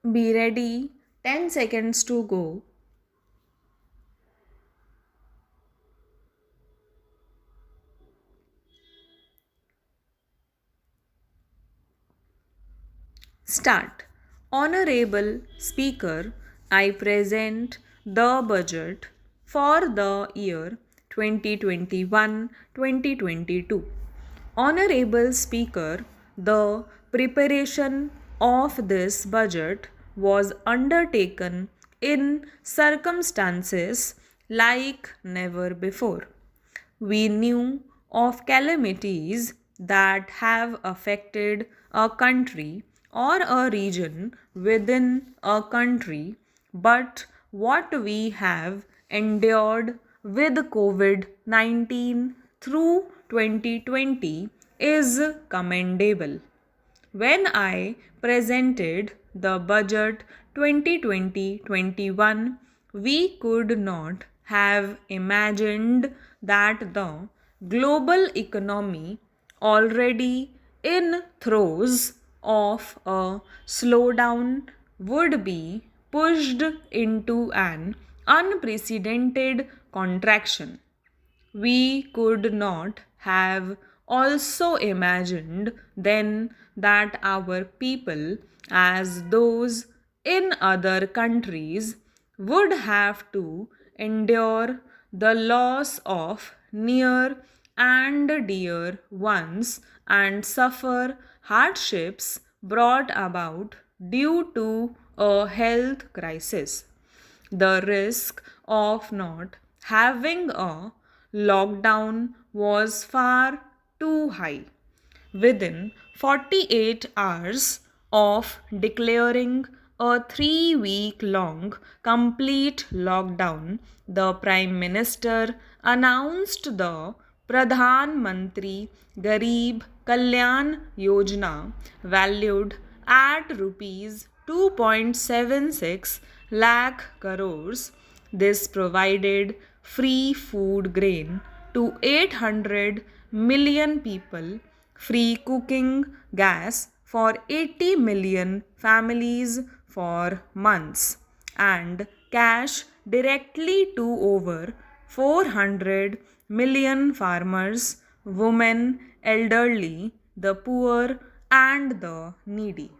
Be ready. 10 seconds to go. Start. Honorable Speaker, I present the budget for the year 2021-2022. Honorable Speaker, the preparation of this budget was undertaken in circumstances like never before. We knew of calamities that have affected a country or a region within a country, but what we have endured with COVID 19 through 2020 is commendable. When I presented the budget 2020-21, we could not have imagined that the global economy, already in throes of a slowdown, would be pushed into an unprecedented contraction. We could not have also imagined then that our people, as those in other countries, would have to endure the loss of near and dear ones and suffer hardships brought about due to a health crisis. The risk of not having a lockdown was far too high. Within 48 hours of declaring a 3 week long complete lockdown, the Prime Minister announced the Pradhan Mantri Garib Kalyan Yojana, valued at rupees 2.76 lakh crores. This provided free food grain to 800 million people, free cooking gas for 80 million families for months, and cash directly to over 400 million farmers, women, elderly, the poor, and the needy.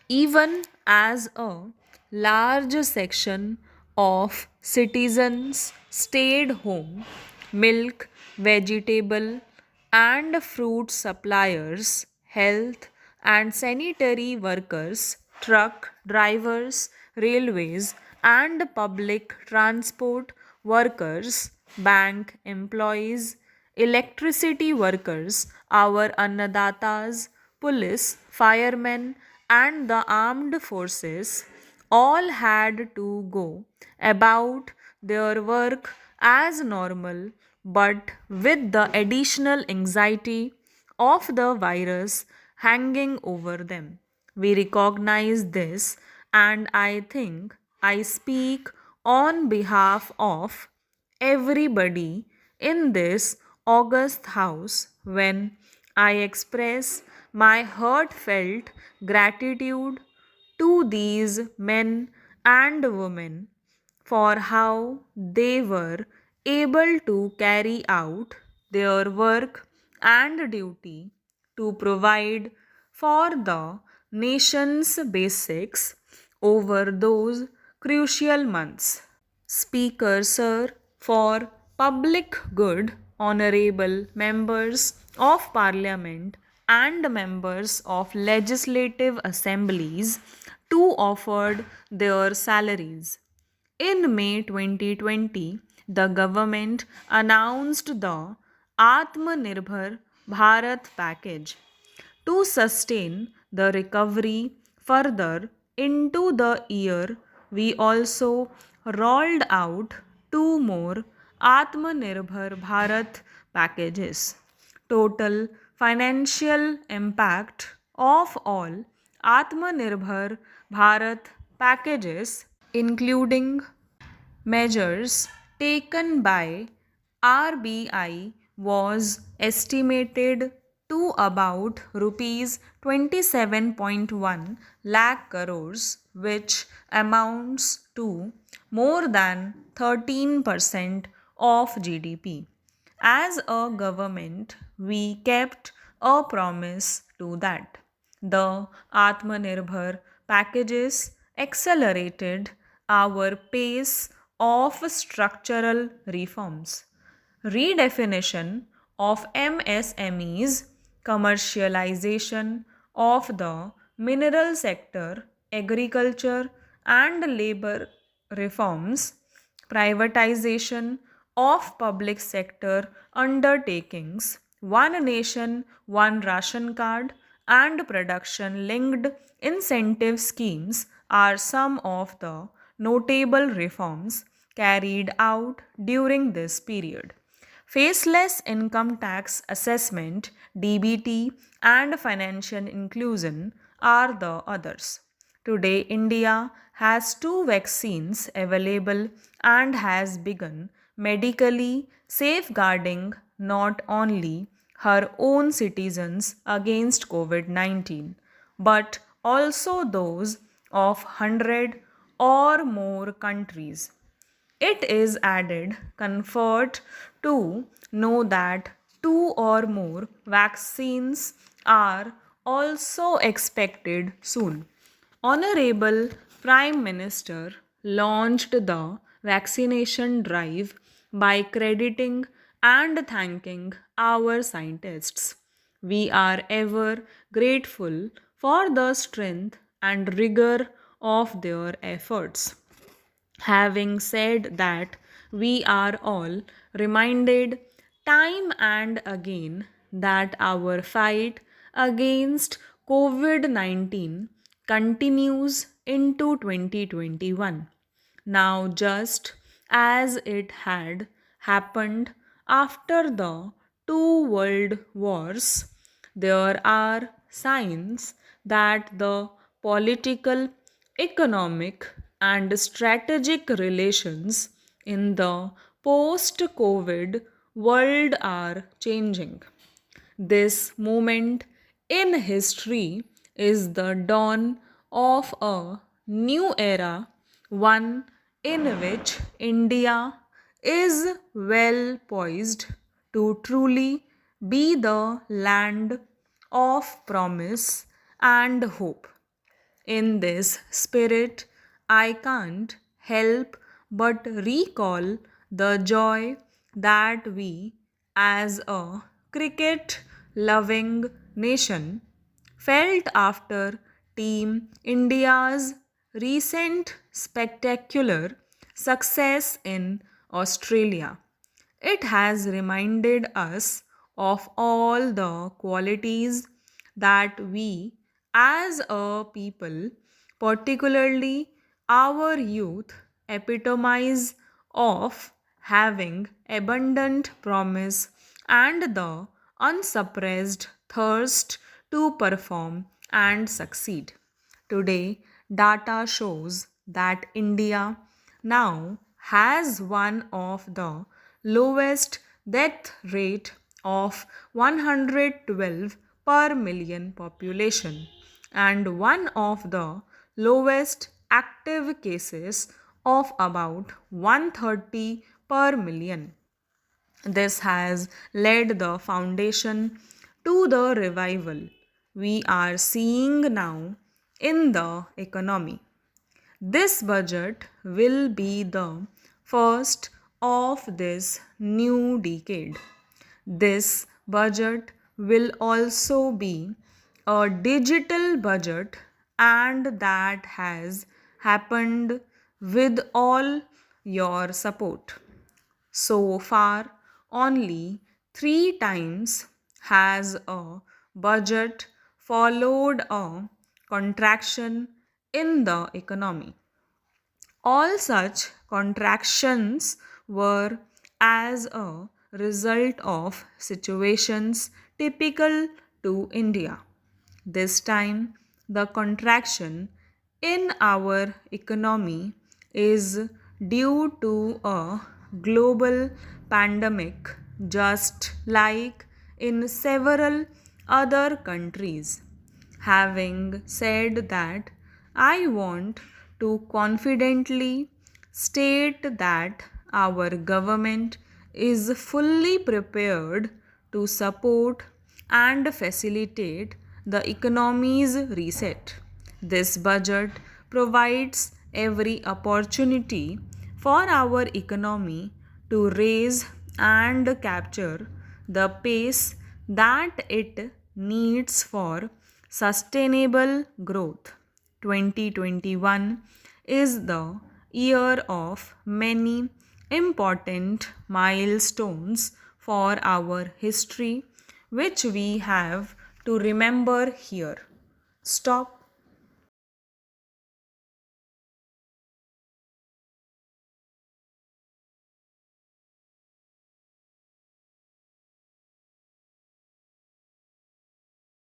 Even as a large section of citizens stayed home, milk, vegetable, and fruit suppliers, health and sanitary workers, truck drivers, railways, and public transport workers, bank employees, electricity workers, our annadatas, police, firemen, and the armed forces all had to go about their work as normal, but with the additional anxiety of the virus hanging over them. We recognize this, and I think I speak on behalf of everybody in this august house when I express my heartfelt gratitude to these men and women for how they were able to carry out their work and duty to provide for the nation's basics over those crucial months. Speaker, sir, for public good, honorable members of parliament and members of legislative assemblies too offered their salaries. In May 2020, the government announced the Atmanirbhar Bharat package to sustain the recovery further into the year. We also rolled out two more Atmanirbhar Bharat packages. Total financial impact of all Atmanirbhar Bharat packages, including measures taken by RBI, was estimated to about rupees 27.1 lakh crores, which amounts to more than 13% of GDP. As a government, we kept a promise to that. The Atmanirbhar packages accelerated our pace of structural reforms. Redefinition of MSMEs, commercialization of the mineral sector, agriculture and labor reforms, privatization of public sector undertakings, one nation, one ration card, and production linked incentive schemes are some of the notable reforms carried out during this period. Faceless income tax assessment, DBT, and financial inclusion are the others. Today, India has two vaccines available and has begun medically safeguarding not only her own citizens against COVID 19, but also those of 100 or more countries. It is added comfort to know that two or more vaccines are also expected soon. Honorable Prime Minister launched the vaccination drive by crediting and thanking our scientists. We are ever grateful for the strength and rigor of their efforts. Having said that, we are all reminded time and again that our fight against COVID 19 continues into 2021. Now, just as it had happened after the two world wars, there are signs that the political, economic, and strategic relations in the post COVID world are changing. This moment in history is the dawn of a new era, one in which India is well poised to truly be the land of promise and hope. In this spirit, I can't help but recall the joy that we, as a cricket loving nation, felt after Team India's recent spectacular success in Australia. It has reminded us of all the qualities that we as a people, particularly our youth, epitomize of having abundant promise and the unsuppressed thirst to perform and succeed. Today, data shows that India now has one of the lowest death rate of 112 per million population and one of the lowest active cases of about 130 per million. This has laid the foundation to the revival we are seeing now in the economy. This budget will be the first of this new decade. This budget will also be a digital budget, and that has happened with all your support. So far, only three times has a budget followed a contraction in the economy. All such contractions were as a result of situations typical to India. This time, the contraction in our economy is due to a global pandemic, just like in several other countries. Having said that, I want to confidently state that our government is fully prepared to support and facilitate the economy's reset. This budget provides every opportunity for our economy to raise and capture the pace that it needs for sustainable growth. 2021 is the year of many important milestones for our history, which we have to remember here. Stop